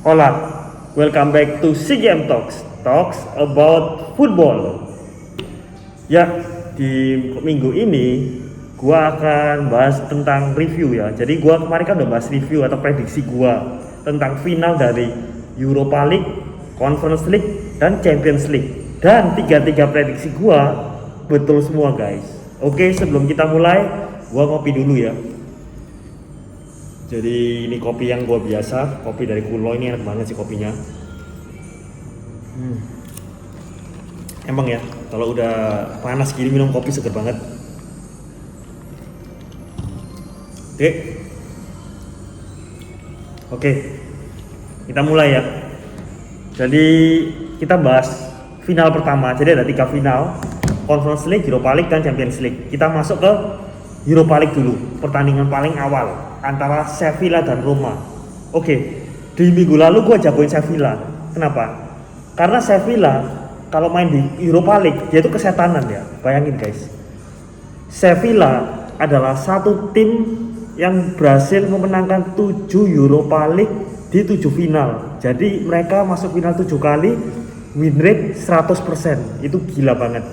Hola, welcome back to CGM Talks about football. Ya, di minggu ini gua akan bahas tentang review ya. Jadi gua kemarin kan udah bahas review atau prediksi gua tentang final dari Europa League, Conference League, dan Champions League. Dan tiga prediksi gua betul semua, guys. Oke, sebelum kita mulai, gua ngopi dulu ya. Jadi ini kopi yang gua biasa, kopi dari Kulo, ini enak banget sih kopinya. Emang ya, kalau udah panas gini minum kopi seger banget. Oke. Oke. Kita mulai ya. Jadi kita bahas final pertama. Jadi ada 3 final, Conference League, Europa League, dan Champions League. Kita masuk ke Europa League dulu, pertandingan paling awal antara Sevilla dan Roma. Oke, di minggu lalu gue jagoin Sevilla. Kenapa? Karena Sevilla kalau main di Europa League dia itu kesetanan ya. Bayangin guys, Sevilla adalah satu tim yang berhasil memenangkan 7 Europa League di 7 final. Jadi mereka masuk final 7 kali, win rate 100%. Itu gila banget.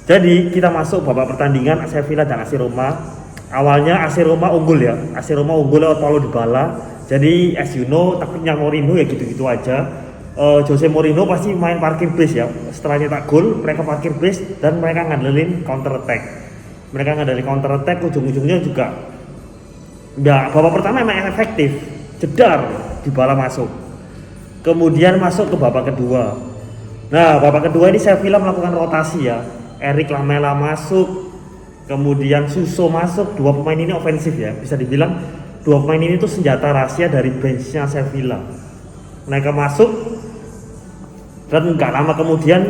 Jadi kita masuk babak pertandingan Sevilla dan AC Roma. Awalnya AC Roma unggul ya, AC Roma unggul lewat Paulo Dybala. Jadi as you know, taktiknya Mourinho ya gitu-gitu aja. Jose Mourinho pasti main parkir base ya. Setelah nyetak gol, mereka parkir base dan mereka ngandelin counter attack. Mereka ngandelin counter attack, ujung-ujungnya juga ya, babak pertama emang efektif, jedar, Dybala masuk. Kemudian masuk ke babak kedua. Nah, babak kedua ini Sevilla melakukan rotasi ya. Eric Lamela masuk, kemudian Suso masuk. 2 pemain ini ofensif ya, bisa dibilang 2 pemain ini tuh senjata rahasia dari benchnya Sevilla. Mereka masuk dan nggak lama kemudian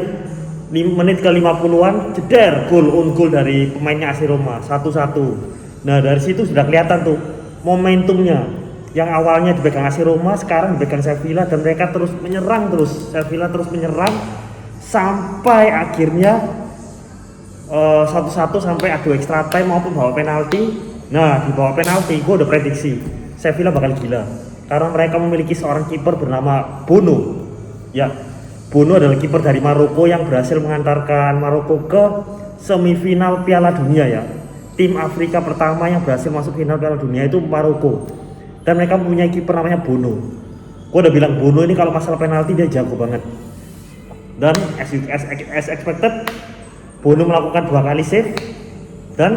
menit ke 50-an jeder gol dari pemainnya AC Roma 1-1. Nah dari situ sudah kelihatan tuh momentumnya, yang awalnya dipegang AC Roma sekarang dipegang Sevilla dan mereka terus menyerang Sevilla terus menyerang sampai akhirnya 1-1 sampai adu extra time maupun bawa penalti. Nah di bawah penalti gue udah prediksi Sevilla bakal gila karena mereka memiliki seorang kiper bernama Bono. Ya, Bono adalah kiper dari Maroko yang berhasil mengantarkan Maroko ke semifinal Piala Dunia ya. Tim Afrika pertama yang berhasil masuk final Piala Dunia itu Maroko. Dan mereka mempunyai kiper namanya Bono. Gue udah bilang Bono ini kalau masalah penalti dia jago banget. Dan as expected, Bono melakukan 2 kali save dan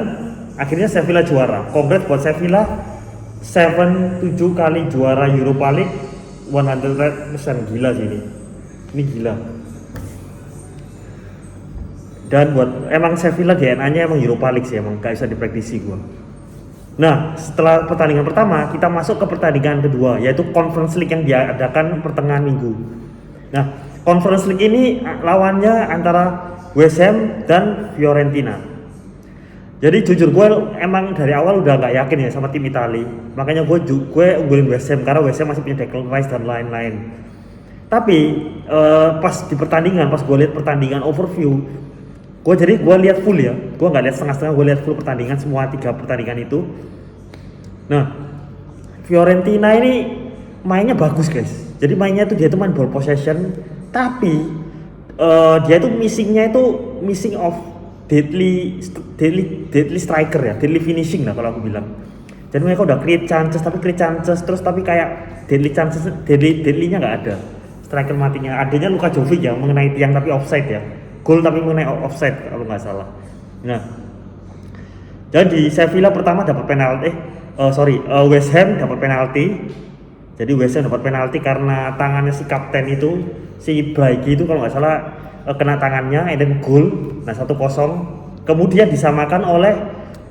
akhirnya Sevilla juara. Congrats buat Sevilla, 7 kali juara Europa League, 100% gila sih ini. Ini gila. Dan buat emang Sevilla DNA-nya emang Europa League sih, emang gak bisa diprediksi gua. Nah, setelah pertandingan pertama, kita masuk ke pertandingan kedua, yaitu Conference League yang diadakan pertengahan minggu. Nah, Conference League ini lawannya antara West Ham dan Fiorentina. Jadi jujur gue emang dari awal udah nggak yakin ya sama tim Itali. Makanya gue unggulin West Ham karena West Ham masih punya Declan Rice dan lain-lain. Tapi pas di pertandingan, pas gue lihat pertandingan overview, gue lihat full ya. Gue nggak lihat setengah-setengah, gue lihat full pertandingan semua 3 pertandingan itu. Nah, Fiorentina ini mainnya bagus guys. Jadi mainnya tuh dia tuh main ball possession, tapi dia tuh missing of deadly striker ya, deadly finishing lah kalau aku bilang. Jadi mereka udah create chances tapi kayak deadly-nya nggak ada. Striker matinya adanya Luka Jovic ya, mengenai tiang tapi offside ya. Gol tapi mengenai offside kalau nggak salah. Nah, jadi Sevilla pertama dapat penalti. West Ham dapat penalti. Jadi West Ham dapat penalti karena tangannya si kapten itu, si Bragi itu kalau nggak salah kena tangannya, dan gol. Nah 1-0. Kemudian disamakan oleh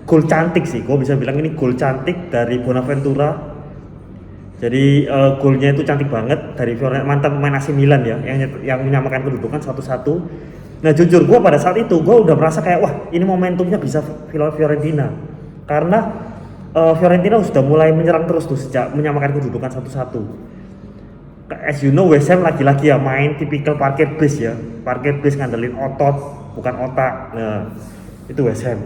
gol cantik sih, gue bisa bilang ini gol cantik dari Bonaventura. Jadi golnya itu cantik banget dari mantan pemain AC Milan ya, yang menyamakan kedudukan 1-1. Nah jujur gue pada saat itu gue udah merasa kayak wah ini momentumnya bisa Fiorentina karena Fiorentina sudah mulai menyerang terus tuh sejak menyamakan kedudukan 1-1. As you know, West Ham lagi-lagi ya main tipikal parkir base ya. Parkir base ngandelin otot, bukan otak. Nah, itu West Ham.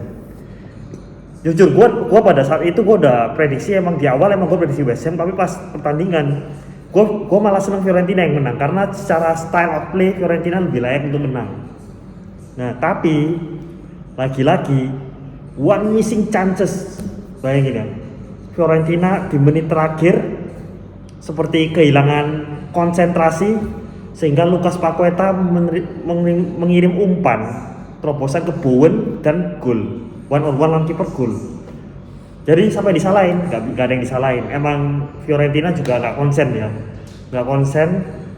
Jujur gua pada saat itu gua udah prediksi, emang di awal emang gua prediksi West Ham, tapi pas pertandingan gua malah seneng Fiorentina yang menang karena secara style of play Fiorentina lebih layak untuk menang. Nah, tapi lagi-lagi one missing chances. Bayangin ya. Fiorentina di menit terakhir seperti kehilangan konsentrasi sehingga Lucas Paqueta mengirim umpan terobosan ke Bowen dan gol. One on one lawan kiper gol. Jadi sampai disalahin, nggak ada yang disalahin. Emang Fiorentina juga nggak konsen ya, nggak konsen.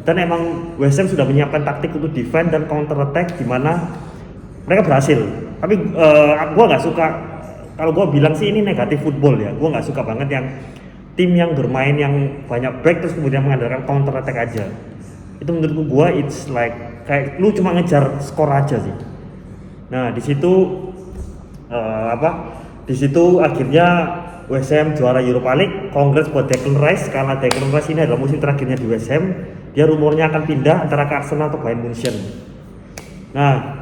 Dan emang West Ham sudah menyiapkan taktik untuk defend dan counter attack, di mana mereka berhasil. Tapi gua nggak suka, kalau gua bilang sih ini negatif football ya. Gua nggak suka banget yang tim yang bermain yang banyak back terus kemudian mengandalkan counter attack aja. Itu menurut gua it's like kayak lu cuma ngejar skor aja sih. Nah di situ di situ akhirnya West Ham juara Europa League. Congrats buat Declan Rice, karena Declan Rice ini adalah musim terakhirnya di West Ham. Dia rumornya akan pindah antara ke Arsenal atau Bayern Munchen. Nah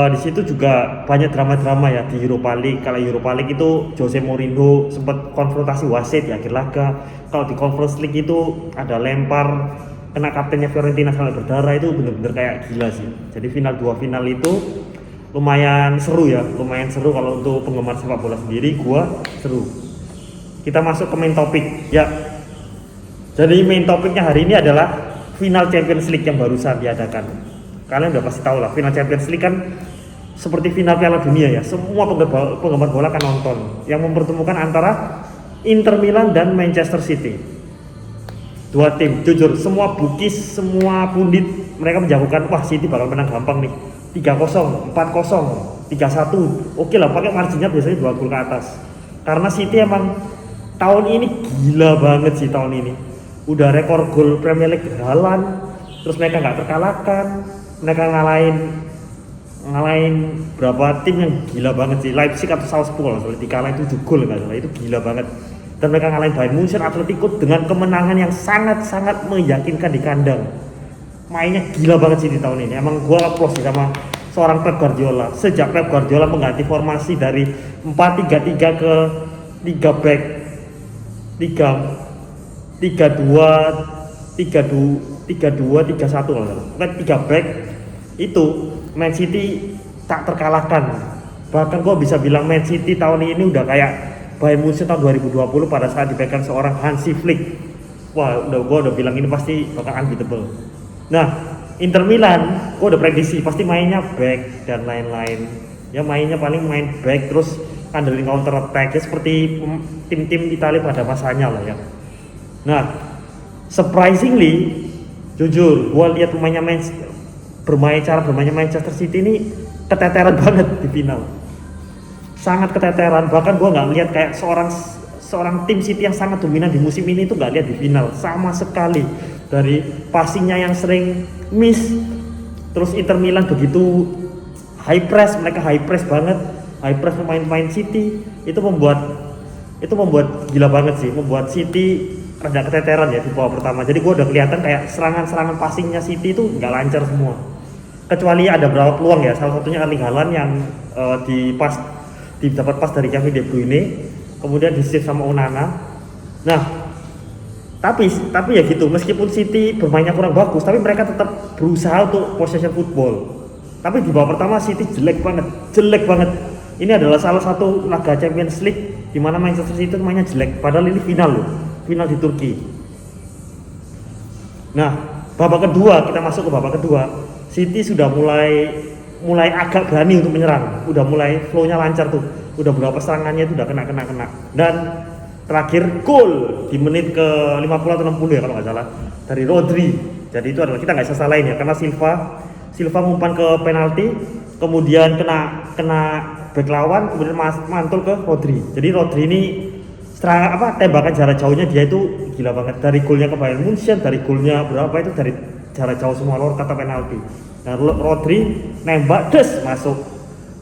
di situ juga banyak drama-drama ya di Europa League. Kalau Europa League itu Jose Mourinho sempat konfrontasi wasit di akhir laga. Kalau di Conference League itu ada lempar kena kaptennya Fiorentina sampai berdarah. Itu bener-bener kayak gila sih. Jadi dua final itu lumayan seru ya, lumayan seru kalau untuk penggemar sepak bola sendiri. Gua seru. Kita masuk ke main topik ya. Jadi main topiknya hari ini adalah final Champions League yang barusan diadakan. Kalian udah pasti tahu lah, final Champions League kan seperti final Piala Dunia ya. Semua penggemar bola akan nonton, yang mempertemukan antara Inter Milan dan Manchester City. Dua tim, jujur semua bukis, semua pundit mereka menjagokan, wah City bakal menang gampang nih. 3-0, 4-0, 3-1. Oke lah, pakai marginnya biasanya 2 gol ke atas. Karena City emang tahun ini gila banget sih tahun ini. Udah rekor gol Premier League Haaland, terus mereka nggak terkalahkan. Mereka ngalahin berapa tim yang gila banget sih, Leipzig atau Salzburg soalnya dikalahin 7 gol nggak salah, itu gila banget. Dan mereka ngalahin Bayern Munchen, Atletico dengan kemenangan yang sangat-sangat meyakinkan di kandang. Mainnya gila banget sih di tahun ini. Emang gua applause sih sama seorang Pep Guardiola. Sejak Pep Guardiola mengganti formasi dari 4-3-3 ke 3 back, 3-2-3-1 kalau salah. Bukan 3 back, itu Man City tak terkalahkan. Bahkan gua bisa bilang Man City tahun ini udah kayak Bayern Munchen tahun 2020 pada saat dipegang seorang Hansi Flick. Wah, gua udah bilang ini pasti bakal unbeatable. Nah, Inter Milan, gua udah prediksi pasti mainnya back dan lain-lain. Ya mainnya paling main back terus andelin counter attack ya, seperti tim-tim Italia pada masanya lah ya. Nah, surprisingly, jujur, gua lihat cara bermainnya Manchester City ini keteteran banget di final. Sangat keteteran, bahkan gua nggak lihat kayak seorang tim City yang sangat dominan di musim ini itu nggak lihat di final sama sekali. Dari passingnya yang sering miss, terus Inter Milan begitu high press, mereka high press banget, high press pemain City itu membuat gila banget sih, membuat City rada keteteran ya di babak pertama. Jadi gue udah kelihatan kayak serangan passingnya City itu nggak lancar semua, kecuali ada beberapa peluang ya, salah satunya Erling Haaland yang didapat pas dari Kevin De Bruyne, kemudian di save sama Onana. Nah tapi ya gitu, meskipun City bermainnya kurang bagus, tapi mereka tetap berusaha untuk possession football. Tapi di babak pertama City jelek banget. Ini adalah salah satu laga Champions League di mana Manchester City mainnya jelek, padahal ini final di Turki. Nah, kita masuk ke babak kedua. City sudah mulai agak berani untuk menyerang, udah mulai flow-nya lancar tuh, udah berapa serangannya itu udah kena. Dan terakhir gol di menit ke 50 atau 60 ya kalau nggak salah dari Rodri. Jadi itu adalah, kita nggak bisa salahin ya, karena Silva umpan ke penalti, kemudian kena back lawan, kemudian mantul ke Rodri. Jadi Rodri ini tembakan jarak jauhnya dia itu gila banget, dari golnya ke Bayern Munchen, dari golnya berapa itu dari jarak jauh semua, lewat kata penalti. Nah Rodri nembak masuk.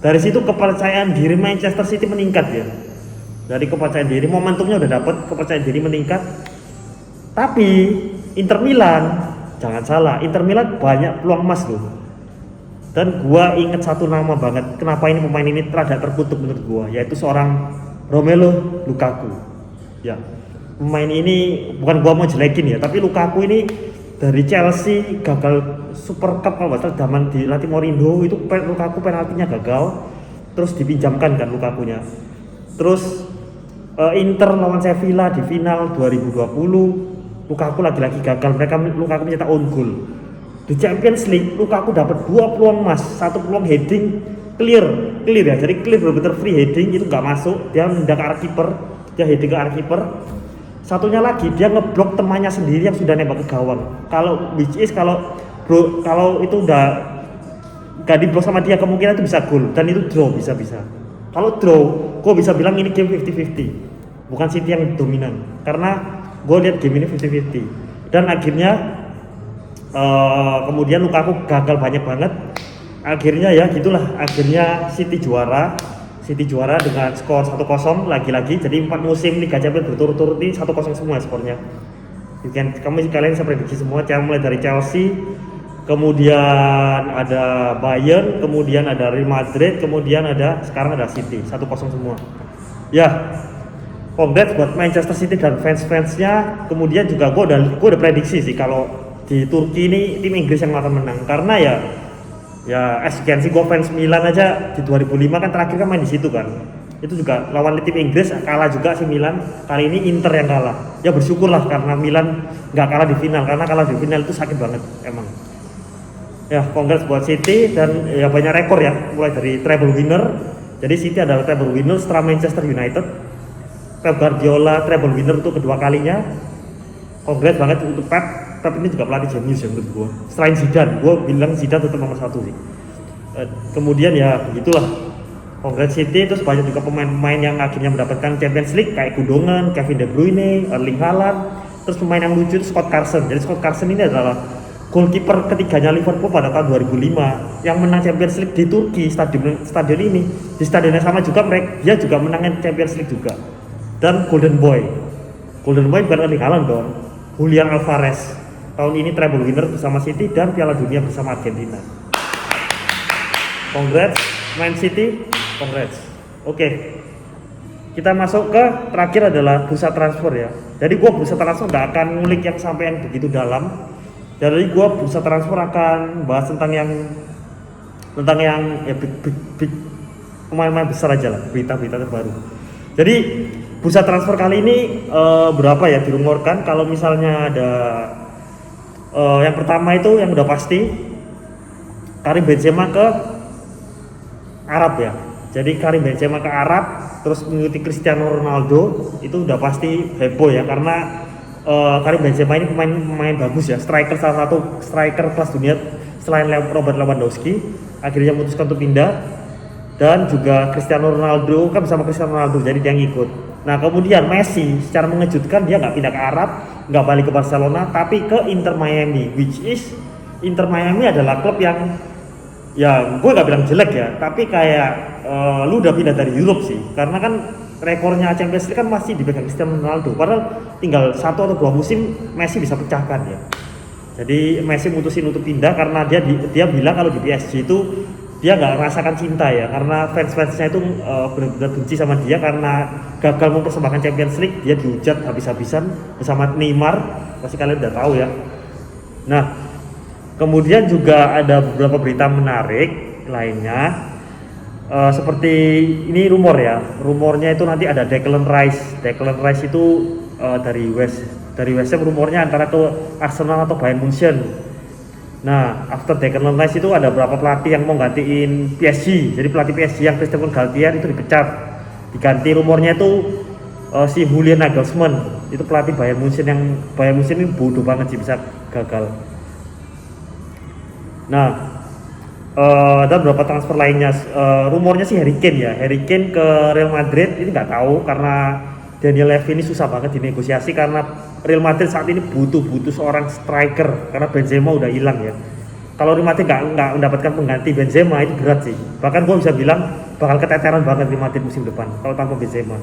Dari situ kepercayaan diri Manchester City meningkat ya. Dari kepercayaan diri, momentumnya udah dapet, kepercayaan diri meningkat. Tapi Inter Milan, jangan salah, Inter Milan banyak peluang emas loh. Dan gua inget satu nama banget, kenapa ini pemain ini rada terkutuk menurut gua, yaitu seorang Romelu Lukaku. Ya, pemain ini bukan gua mau jelekin ya, tapi Lukaku ini dari Chelsea gagal Super Cup kalau nggak salah zaman dilatih Mourinho itu Lukaku penaltinya gagal, terus dipinjamkan kan Lukakunya. Terus Inter lawan Sevilla di final 2020, Lukaku lagi-lagi gagal, Lukaku mencetak own goal. Di Champions League, Lukaku dapat 2 peluang emas, 1 peluang heading clear ya, jadi clear benar-benar free heading itu nggak masuk, dia menendang ke arah kiper, dia heading ke arah kiper. Satunya lagi dia ngeblok temannya sendiri yang sudah nembak ke gawang. Kalau kalau itu udah gak diblok sama dia kemungkinan itu bisa gol dan itu draw bisa. Kalau draw, gue bisa bilang ini game 50-50, bukan City yang dominan, karena gue lihat game ini 50-50 dan akhirnya kemudian Lukaku gagal banyak banget. Akhirnya ya gitulah, akhirnya City juara dengan skor 1-0 lagi-lagi. Jadi 4 musim Liga Champions berturut-turut ini 1-0 semua skornya. Kalian bisa prediksi semua, mulai dari Chelsea, kemudian ada Bayern, kemudian ada Real Madrid, kemudian sekarang ada City, 1-0 semua. Ya, congrats buat Manchester City dan fans-fansnya. Kemudian juga gue udah prediksi sih kalau di Turki ini tim Inggris yang akan menang, karena ya as you can see, gue fans Milan aja di 2005 kan terakhir kan main di situ kan, itu juga lawan tim Inggris kalah juga si Milan. Kali ini Inter yang kalah, ya bersyukurlah karena Milan nggak kalah di final, karena kalah di final itu sakit banget emang. Ya, congrats buat City dan ya banyak rekor ya, mulai dari treble winner. Jadi City adalah treble winner setelah Manchester United. Pep Guardiola treble winner untuk kedua kalinya. Congrats banget untuk Pep. Pep ini juga pelatih jenius ya menurut gue. Selain Zidane, gue bilang Zidane tetap nomor 1 sih. Kemudian ya begitulah. Congrats City. Terus banyak juga pemain-pemain yang akhirnya mendapatkan Champions League kayak Gundogan, Kevin De Bruyne, Erling Haaland. Terus pemain yang lucu itu Scott Carson. Jadi Scott Carson ini adalah goalkeeper ketiganya Liverpool pada tahun 2005 yang menang Champions League di Turki, stadion ini. Di stadionnya sama juga dia juga menangin Champions League juga. Dan Golden Boy bukan Erling Haaland dong, Julian Alvarez. Tahun ini treble winner bersama City dan Piala Dunia bersama Argentina. Congrats Man City, congrats. Oke. Kita masuk ke terakhir adalah bursa transfer ya. Jadi gua bursa transfer nggak akan ngulik yang sampai yang begitu dalam. Jadi gua bursa transfer akan bahas tentang yang ya big pemain-pemain besar aja lah, berita-berita terbaru. Jadi bursa transfer kali ini berapa ya dirumorkan? Kalau misalnya ada yang pertama itu yang udah pasti Karim Benzema ke Arab ya. Jadi Karim Benzema ke Arab terus mengikuti Cristiano Ronaldo itu udah pasti heboh ya, karena Karim Benzema ini pemain bagus ya, salah satu striker kelas dunia selain Robert Lewandowski. Akhirnya memutuskan untuk pindah, dan juga Cristiano Ronaldo kan bersama Cristiano Ronaldo jadi dia ngikut. Nah kemudian Messi secara mengejutkan dia nggak pindah ke Arab, nggak balik ke Barcelona, tapi ke Inter Miami, which is Inter Miami adalah klub yang ya gue nggak bilang jelek ya, tapi kayak lu udah pindah dari Europe sih, karena kan rekornya Champions League kan masih dipegang Cristiano Ronaldo, padahal tinggal 1 atau 2 musim Messi bisa pecahkan ya. Jadi Messi mutusin untuk pindah karena dia bilang kalau di PSG itu dia nggak merasakan cinta ya, karena fans-fansnya itu benar-benar benci sama dia karena gagal mempersembahkan Champions League. Dia dihujat habis-habisan bersama Neymar, pasti kalian udah tahu ya. Nah kemudian juga ada beberapa berita menarik lainnya, seperti ini rumornya itu nanti ada Declan Rice itu dari West Ham, rumornya antara ke Arsenal atau Bayern Munchen. Nah, after Declan Rice itu ada beberapa pelatih yang mau gantiin PSG. Jadi pelatih PSG yang Christopher Galtier itu dipecat. Diganti rumornya itu si Julian Nagelsmann. Itu pelatih Bayern Munchen ini bodoh banget sih bisa gagal. Nah, dan beberapa transfer lainnya. Rumornya sih Harry Kane ke Real Madrid ini nggak tahu, karena Daniel Levy ini susah banget dinegosiasi, karena Real Madrid saat ini butuh seorang striker karena Benzema udah hilang ya. Kalau Real Madrid nggak mendapatkan pengganti Benzema itu berat sih. Bahkan gue bisa bilang bakal keteteran banget Real Madrid musim depan kalau tanpa Benzema.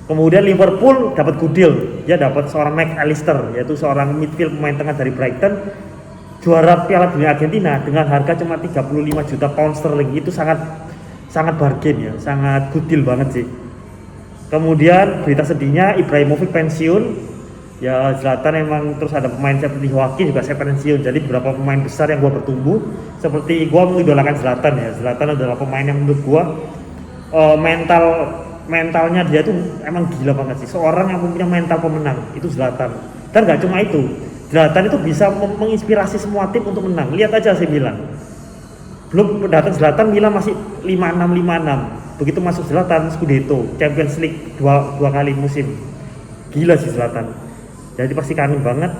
Kemudian Liverpool dapat good deal, dia dapat seorang McAllister, yaitu seorang midfield pemain tengah dari Brighton. juara Piala Dunia Argentina dengan harga cuma 35 juta pound sterling. Itu sangat bargain ya, sangat good deal banget sih. Kemudian berita sedihnya Ibrahimovic pensiun. Ya Zlatan emang, terus ada pemain seperti Joaquin juga saya pensiun. Jadi beberapa pemain besar yang gua bertumbuh, seperti gua mengidolakan Zlatan ya. Zlatan adalah pemain yang menurut gua mentalnya dia tuh emang gila banget sih. Seorang yang punya mental pemenang itu Zlatan. Dan gak cuma itu, Zlatan itu bisa menginspirasi semua tim untuk menang. Lihat aja AC Milan. Belum datang Zlatan, Milan masih 56. Begitu masuk Zlatan, Scudetto, Champions League dua kali musim. Gila sih Zlatan. Jadi pasti kangen banget.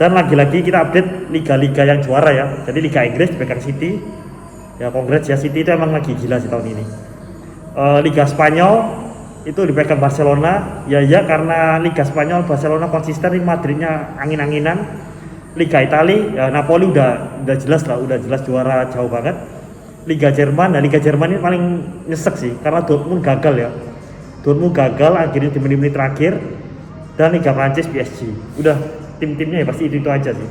Dan lagi-lagi kita update liga-liga yang juara ya. Jadi Liga Inggris dipegang City. Ya congrats ya, City itu emang lagi gila sih tahun ini. Liga Spanyol itu dipegang Barcelona. Ya karena Liga Spanyol Barcelona konsisten, Madridnya angin-anginan. Liga Italia ya Napoli udah jelas lah, udah jelas juara jauh banget. Liga Jerman, nah Liga Jerman ini paling nyesek sih karena Dortmund gagal ya. Dortmund gagal akhirnya di menit-menit terakhir. Dan Liga Prancis PSG. Udah tim-timnya ya pasti itu aja sih.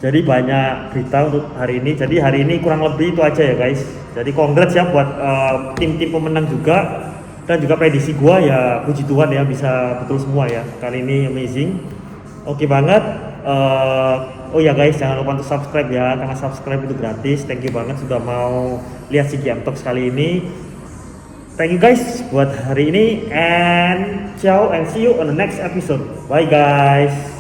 Jadi banyak berita untuk hari ini. Jadi hari ini kurang lebih itu aja ya guys. Jadi congrats ya buat tim-tim pemenang juga. Dan juga prediksi gua ya puji Tuhan ya bisa betul semua ya. Kali ini amazing. Oke banget. Oh ya guys, jangan lupa untuk subscribe ya, karena subscribe itu gratis. Thank you banget sudah mau lihat si Game Talks kali ini. Thank you guys buat hari ini, and ciao and see you on the next episode. Bye guys.